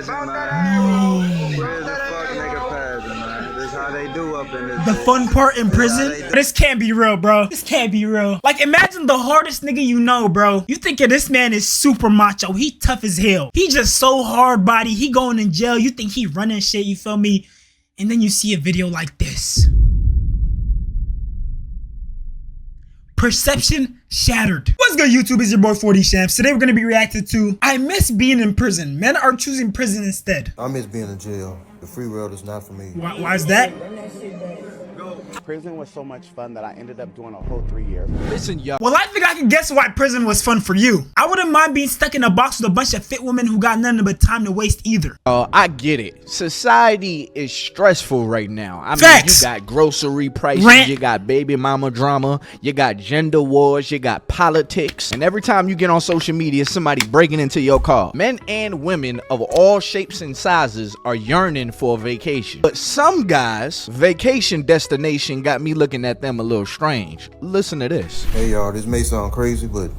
pageant, man. Prison fuck nigga pageant, man. This how they do up in this. The fun part in prison? This can't be real, bro. This can't be real. Like, imagine the hardest nigga you know, bro. You thinking this man is super macho. He tough as hell. He just so hard body. He going in jail. You think he running shit, you feel me? And then you see a video like this. Perception shattered. What's good, YouTube? It's your boy 40 Shams. Today we're gonna be reacting to I miss being in prison. Men are choosing prison instead. I miss being in jail. The free world is not for me. Why is that? Prison was so much fun that I ended up doing a whole 3 years. Listen, y'all. Well, I think I can guess why prison was fun for you. I wouldn't mind being stuck in a box with a bunch of fit women who got nothing but time to waste either. I get it. Society is stressful right now. I mean, Facts. you got grocery prices, Rent. you got baby mama drama, you got gender wars, you got politics, and every time you get on social media, somebody breaking into your car. Men and women of all shapes and sizes are yearning for a vacation. But some guys' vacation destination got me looking at them a little strange. Listen to this. Hey y'all, this may sound crazy, but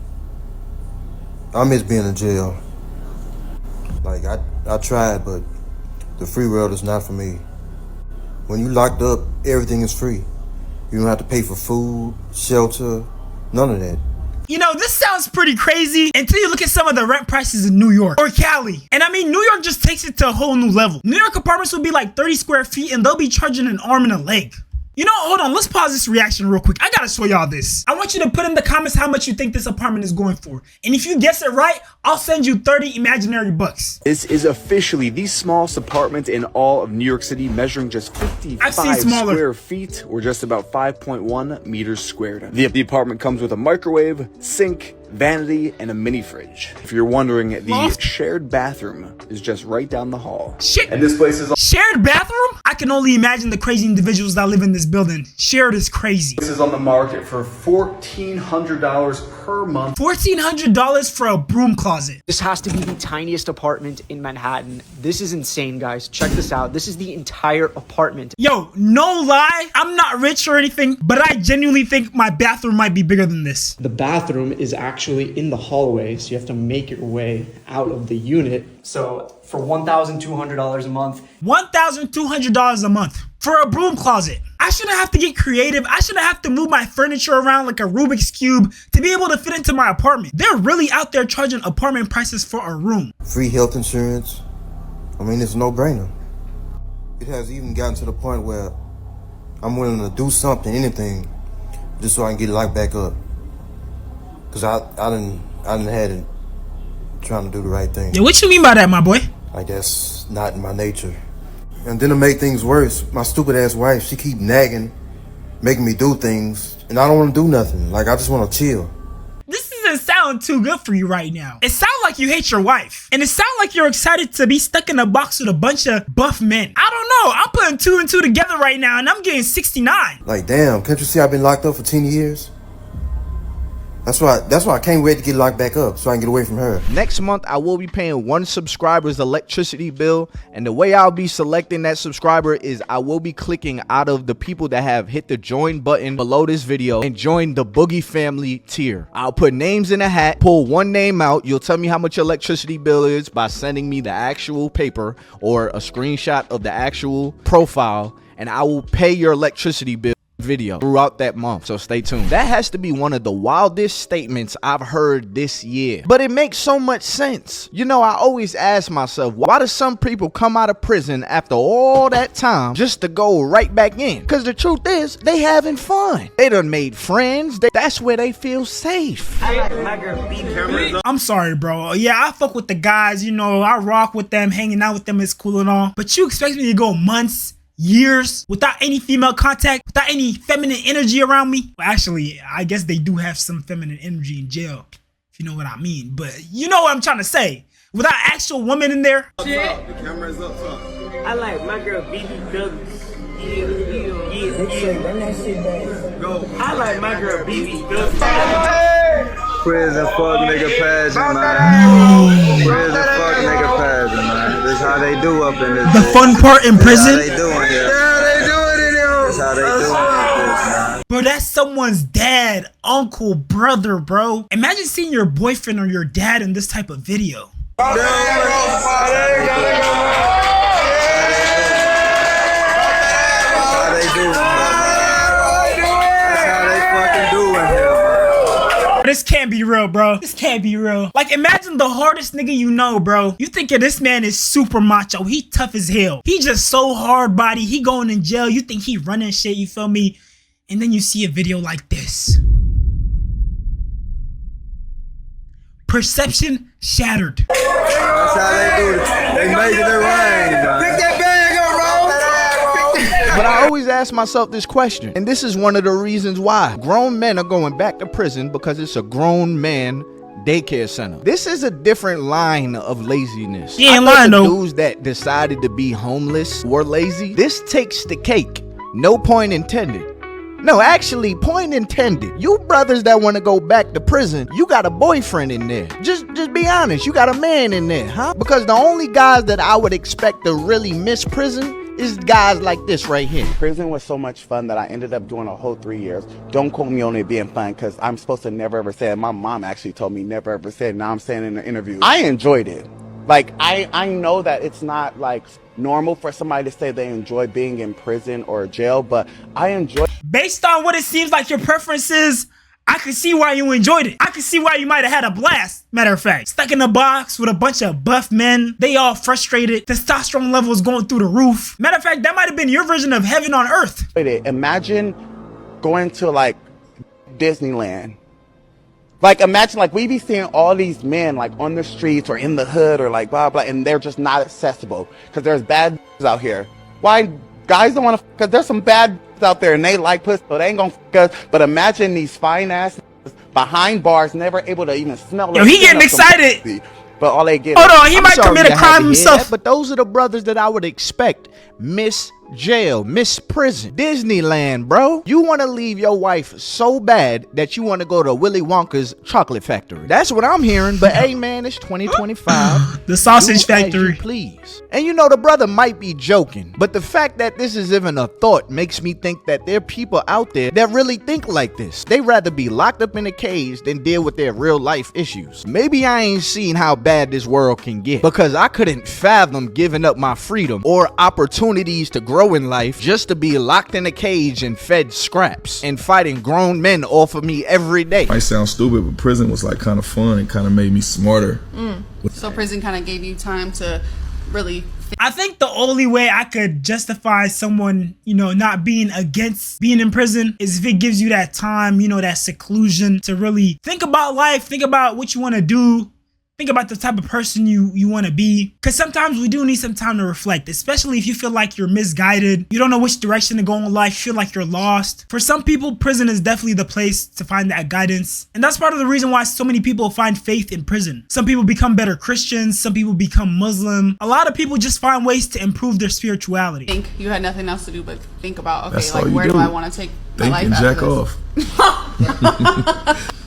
I miss being in jail. Like I tried, but the free world is not for me. When you locked up, everything is free. You don't have to pay for food, shelter, none of that. You know, this sounds pretty crazy until you look at some of the rent prices in New York or Cali. And I mean, New York just takes it to a whole new level. New York apartments will be like 30 square feet and they'll be charging an arm and a leg. You know, hold on, let's pause this reaction real quick. I gotta show y'all this. I want you to put in the comments how much you think this apartment is going for. And if you guess it right, I'll send you 30 imaginary bucks. This is officially the smallest apartment in all of New York City, measuring just 55 square feet, or just about 5.1 meters squared. The apartment comes with a microwave, sink, vanity, and a mini fridge. If you're wondering, the shared bathroom is just right down the hall. Shit. And this place is Shared bathroom? I can only imagine the crazy individuals that live in this building. Shared is crazy. This is on the market for $1,400 per month. $1,400 for a broom closet. This has to be the tiniest apartment in Manhattan. This is insane, guys. Check this out. This is the entire apartment. Yo, no lie, I'm not rich or anything, but I genuinely think my bathroom might be bigger than this. The bathroom is actually in the hallway, so you have to make your way out of the unit. So for $1,200 a month. $1,200 a month for a broom closet. I shouldn't have to get creative. I shouldn't have to move my furniture around like a Rubik's Cube to be able to fit into my apartment. They're really out there charging apartment prices for a room. Free health insurance. I mean, it's a no-brainer. It has even gotten to the point where I'm willing to do something, anything, just so I can get locked back up. Cause I didn't had it trying to do the right thing. Yeah, what you mean by that, my boy? Like that's not in my nature. And then to make things worse, my stupid ass wife, she keep nagging, making me do things, and I don't want to do nothing. Like I just want to chill. This doesn't sound too good for you right now. It sounds like you hate your wife. And it sounds like you're excited to be stuck in a box with a bunch of buff men. I don't know. I'm putting 2 and 2 together right now and I'm getting 69. Like damn, can't you see I've been locked up for 10 years? That's why I can't wait to get locked back up so I can get away from her. Next month, I will be paying one subscriber's electricity bill, and the way I'll be selecting that subscriber is I will be clicking out of the people that have hit the join button below this video and join the Boogie Family tier. I'll put names in a hat, pull one name out. You'll tell me how much your electricity bill is by sending me the actual paper or a screenshot of the actual profile, and I will pay your electricity bill video throughout that month, so stay tuned. That has to be one of the wildest statements I've heard this year, but it makes so much sense. You know, I always ask myself, why do some people come out of prison after all that time just to go right back in? Because the truth is, they having fun. They done made friends. That's where they feel safe. I'm sorry, bro. Yeah, I fuck with the guys, you know, I rock with them, hanging out with them is cool and all, but you expect me to go months, years without any female contact, without any feminine energy around me? Well, actually, I guess they do have some feminine energy in jail, if you know what I mean. But you know what I'm trying to say. Without actual women in there. The camera's up top. I like my girl BB Douglas. Yeah. Run that shit back. Go. I like my girl BB Douglas. Prison fuck nigga pageant, man. Prison fuck nigga pageant, man. This how they do up in this. The fun part in prison? That's how they doing here. Yeah, they doing it here. That's how they doing this, man. Bro, that's someone's dad, uncle, brother, bro. Imagine seeing your boyfriend or your dad in this type of video. There you go. real, bro. This can't be real. Like, imagine the hardest nigga you know, bro. You thinking this man is super macho. He tough as hell. He just so hard body. He going in jail. You think he running shit, you feel me? And then you see a video like this. Perception shattered. That's how they do it. They making it rain, man. Pick that bag up, bro. But I always ask myself this question, and this is one of the reasons why. Grown men are going back to prison because it's a grown man daycare center. This is a different line of laziness. He ain't lying though. Dudes that decided to be homeless were lazy. This takes the cake. No point intended. No, actually, point intended. You brothers that want to go back to prison, you got a boyfriend in there. Just be honest, you got a man in there, huh? Because the only guys that I would expect to really miss prison is guys like this right here. Prison was so much fun that I ended up doing a whole 3 years. Don't quote me on it being fun, because I'm supposed to never ever say it. My mom actually told me never ever say it. Now I'm saying it in an interview. I enjoyed it. Like, I know that it's not like normal for somebody to say they enjoy being in prison or jail, but I enjoy. Based on what it seems like your preference is, I can see why you enjoyed it. I can see why you might have had a blast. Matter of fact, stuck in a box with a bunch of buff men. They all frustrated. Testosterone levels going through the roof. Matter of fact, that might have been your version of heaven on earth. Imagine going to like Disneyland. Like, imagine, like, we be seeing all these men, like, on the streets or in the hood or, like, blah, blah, and they're just not accessible because there's bad out here. Why guys don't want to, because there's some bad out there and they like pussy, so they ain't gonna us. But imagine these fine-ass behind bars, never able to even smell. Yo, he getting excited. But all they get. Hold on, he might commit a crime himself. That, but those are the brothers that I would expect miss jail, miss prison. Disneyland, bro. You want to leave your wife so bad that you want to go to Willy Wonka's chocolate factory. That's what I'm hearing. But hey, man, it's 2025. The sausage factory. Please. And you know, the brother might be joking, but the fact that this is even a thought makes me think that there are people out there that really think like this. They rather be locked up in a cage than deal with their real life issues. Maybe I ain't seen how bad this world can get, because I couldn't fathom giving up my freedom or opportunities to grow in life just to be locked in a cage and fed scraps and fighting grown men off of me every day. Might sound stupid, but prison was like kind of fun and kind of made me smarter. So prison kind of gave you time to really I think the only way I could justify someone, you know, not being against being in prison is if it gives you that time, you know, that seclusion to really think about life, think about what you want to do. Think about the type of person you want to be. Because sometimes we do need some time to reflect, especially if you feel like you're misguided. You don't know which direction to go in life. You feel like you're lost. For some people, prison is definitely the place to find that guidance. And that's part of the reason why so many people find faith in prison. Some people become better Christians. Some people become Muslim. A lot of people just find ways to improve their spirituality. Think you had nothing else to do but think about, okay, That's like where do I want to take my life and jack off.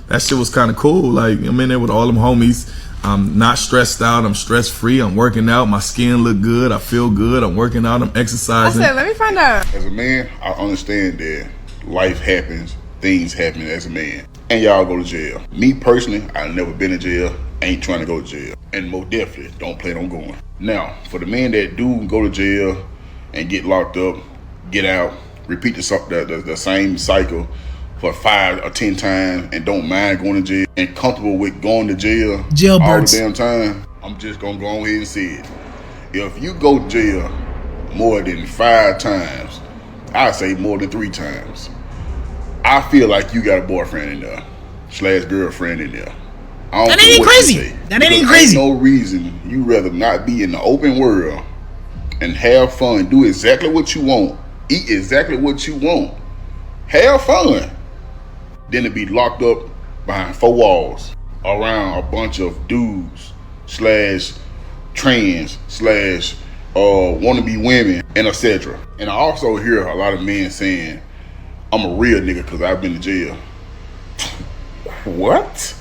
That shit was kind of cool. Like, I'm in there with all them homies. I'm not stressed out. I'm stress free. I'm working out. My skin look good. I feel good. I'm working out. I'm exercising. I said, let me find out. As a man, I understand that life happens. Things happen as a man. And y'all go to jail. Me personally, I've never been in jail. Ain't trying to go to jail. And most definitely don't plan on going. Now, for the men that do go to jail and get locked up, get out, repeat the same cycle for 5 or 10 times and don't mind going to jail and comfortable with going to jail all the damn time, I'm just gonna go ahead and say it. If you go to jail more than 5 times, I say more than 3 times, I feel like you got a boyfriend in there / girlfriend in there. I don't that ain't crazy. That ain't crazy. Ain't no reason you rather not be in the open world and have fun, do exactly what you want, eat exactly what you want, have fun, than to be locked up behind 4 walls around a bunch of dudes / trans / wannabe women and etc. And I also hear a lot of men saying, I'm a real nigga because I've been to jail. What?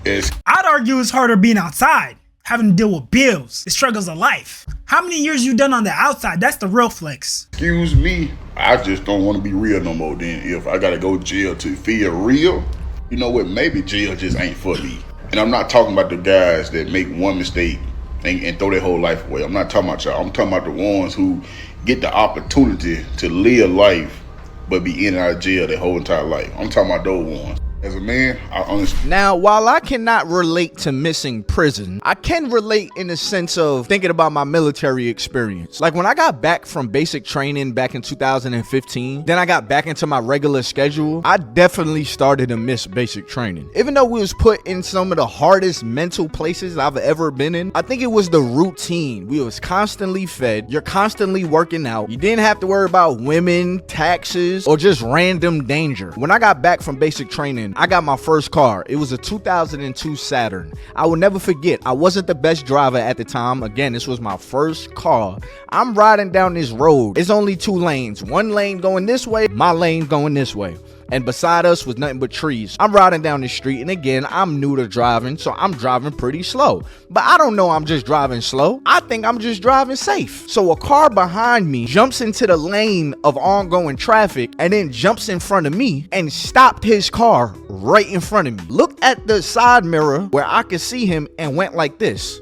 I'd argue it's harder being outside, having to deal with bills, the struggles of life. How many years you done on the outside? That's the real flex. Excuse me, I just don't want to be real no more. Then if I gotta go to jail to feel real, you know what, maybe jail just ain't for me. And I'm not talking about the guys that make one mistake and throw their whole life away. I'm not talking about y'all. I'm talking about the ones who get the opportunity to live life but be in and out of jail their whole entire life. I'm talking about those ones. As a man, I understand. Now, while I cannot relate to missing prison, I can relate in the sense of thinking about my military experience. Like when I got back from basic training back in 2015, then I got back into my regular schedule, I definitely started to miss basic training. Even though we was put in some of the hardest mental places I've ever been in, I think it was the routine. We was constantly fed, you're constantly working out, you didn't have to worry about women, taxes, or just random danger. When I got back from basic training, I got my first car. It was a 2002 Saturn. I will never forget, I wasn't the best driver at the time. Again, this was my first car. I'm riding down this road. It's only 2 lanes. 1 lane going this way, my lane going this way. And beside us was nothing but trees. I'm riding down the street, and again, I'm new to driving, so I'm driving pretty slow. But I don't know I'm just driving slow. I think I'm just driving safe. So a car behind me jumps into the lane of ongoing traffic and then jumps in front of me and stopped his car right in front of me. Looked at the side mirror where I could see him and went like this.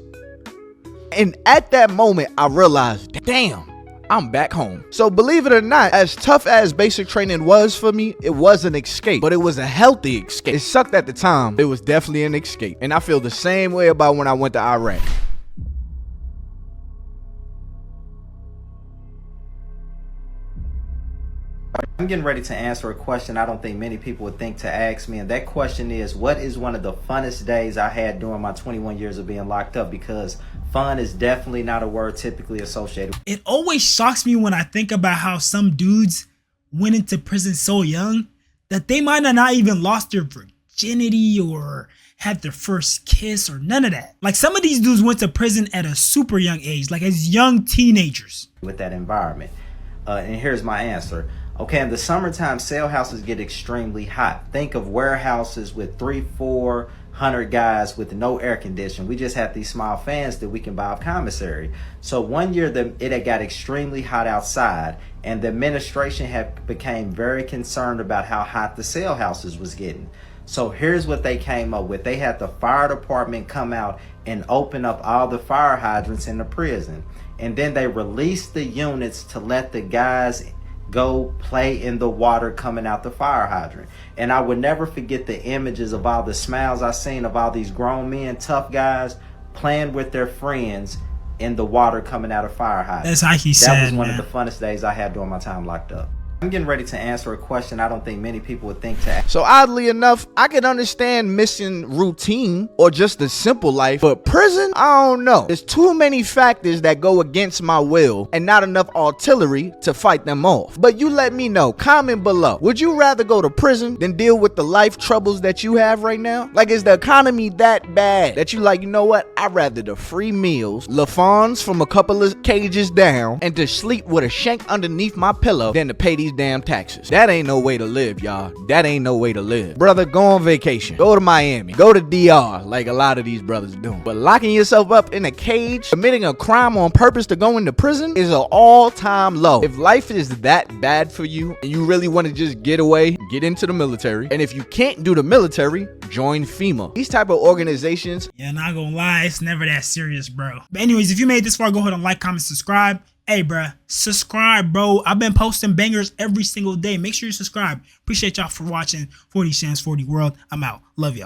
And at that moment, I realized, damn, I'm back home. So believe it or not, as tough as basic training was for me, it was an escape, but it was a healthy escape. It sucked at the time. It was definitely an escape. And I feel the same way about when I went to Iraq. I'm getting ready to answer a question I don't think many people would think to ask me, and that question is, what is one of the funnest days I had during my 21 years of being locked up? Because fun is definitely not a word typically associated. It always shocks me when I think about how some dudes went into prison so young that they might have not even lost their virginity or had their first kiss or none of that. Like some of these dudes went to prison at a super young age, like as young teenagers. With that environment. And here's my answer. Okay, in the summertime, cell houses get extremely hot. Think of warehouses with 300-400 guys with no air conditioning. We just have these small fans that we can buy off commissary. So one year it had got extremely hot outside, and the administration had became very concerned about how hot the cell houses was getting. So here's what they came up with. They had the fire department come out and open up all the fire hydrants in the prison. And then they released the units to let the guys go play in the water coming out the fire hydrant. And I would never forget the images of all the smiles I seen of all these grown men, tough guys, playing with their friends in the water coming out of fire hydrant. That's how he said, that was one man. of the funnest days I had during my time locked up. I'm getting ready to answer a question I don't think many people would think to ask. So oddly enough, I can understand missing routine or just the simple life, but prison, I don't know. There's too many factors that go against my will and not enough artillery to fight them off. But you let me know, comment below. Would you rather go to prison than deal with the life troubles that you have right now? Like, is the economy that bad that you like, you know what? I'd rather the free meals, LaFons from a couple of cages down, and to sleep with a shank underneath my pillow than to pay these damn taxes. That ain't no way to live, y'all. That ain't no way to live. Brother, go on vacation. Go to Miami. Go to DR like a lot of these brothers do. But locking yourself up in a cage, committing a crime on purpose to go into prison is an all-time low. If life is that bad for you and you really want to just get away, get into the military. And if you can't do the military, join FEMA. These type of organizations. Yeah, not gonna lie, it's never that serious, bro. But anyways, if you made it this far, go ahead and like, comment, subscribe. Hey, bruh, subscribe, bro. I've been posting bangers every single day. Make sure you subscribe. Appreciate y'all for watching. 40 Shams, 40 World. I'm out. Love y'all.